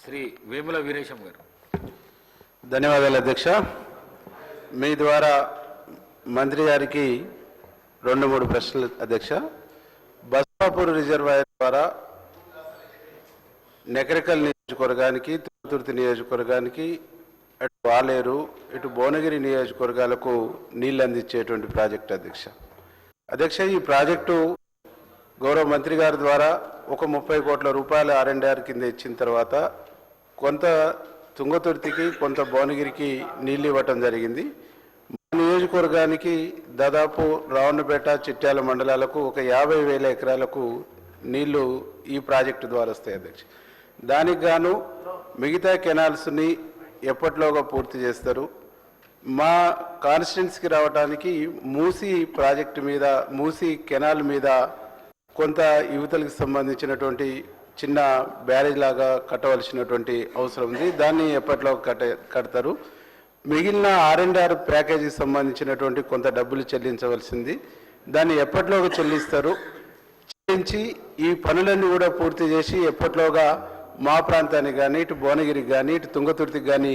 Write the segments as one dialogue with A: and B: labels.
A: శ్రీ వేముల వీరేశం గారు.
B: ధన్యవాదాలు అధ్యక్ష. మీ ద్వారా మంత్రి గారికి 2-3 ప్రశ్నలు అధ్యక్ష. బస్వాపూర్ రిజర్వాయర్ ద్వారా నెకరికల్ నియోజకవర్గానికి, తుర్తి నియోజకవర్గానికి, అటు వాలేరు, ఇటు భువనగిరి నియోజకవర్గాలకు నీళ్లు అందించేటువంటి ప్రాజెక్టు అధ్యక్ష. ఈ ప్రాజెక్టు గౌరవ మంత్రి గారి ద్వారా ఒక 30 కోట్ల రూపాయల R&R కింద ఇచ్చిన తర్వాత కొంత తుంగతుర్తికి, కొంత భువనగిరికి నీళ్ళు ఇవ్వటం జరిగింది. నియోజకవర్గానికి దాదాపు రావణపేట, చిట్యాల మండలాలకు ఒక 50,000 ఎకరాలకు నీళ్లు ఈ ప్రాజెక్టు ద్వారా వస్తాయి అధ్యక్ష. దానికి గాను మిగతా కెనాల్స్ని ఎప్పట్లోగా పూర్తి చేస్తారు. మా కాన్స్టిట్యున్సీకి రావడానికి మూసీ ప్రాజెక్టు మీద, మూసీ కెనాల్ మీద కొంత యువతలకు సంబంధించినటువంటి చిన్న బ్యారేజ్ లాగా కట్టవలసినటువంటి అవసరం ఉంది. దాన్ని ఎప్పట్లో కడతారు. మిగిలిన R&R ప్యాకేజీకి సంబంధించినటువంటి కొంత డబ్బులు చెల్లించవలసింది. దాన్ని ఎప్పట్లోగా చెల్లిస్తారు, చెల్లించి ఈ పనులన్నీ కూడా పూర్తి చేసి ఎప్పట్లోగా మా ప్రాంతానికి కానీ, ఇటు భువనగిరికి కానీ, ఇటు తుంగతుర్తికి కానీ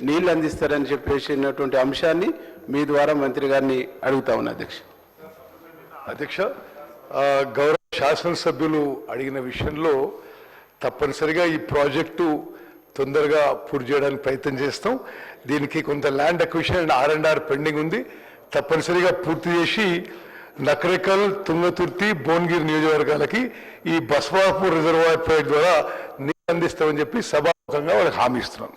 B: నీళ్ళు అందిస్తారని చెప్పేసినటువంటి అంశాన్ని మీ ద్వారా మంత్రి గారిని అడుగుతా ఉన్నా
C: అధ్యక్ష. గౌరవ శాసనసభ్యులు అడిగిన విషయంలో తప్పనిసరిగా ఈ ప్రాజెక్టు తొందరగా పూర్తి చేయడానికి ప్రయత్నం చేస్తాం. దీనికి కొంత land acquisition and R&R pending ఉంది. తప్పనిసరిగా పూర్తి చేసి నకరికల్, తుంగతుర్తి, భువనగిరి నియోజకవర్గాలకి ఈ బస్వాపూర్ రిజర్వాయర్ ప్రాజెక్ట్ ద్వారా నీళ్ళు అందిస్తామని చెప్పి సభాముఖంగా వాళ్ళకి హామీ ఇస్తున్నాం.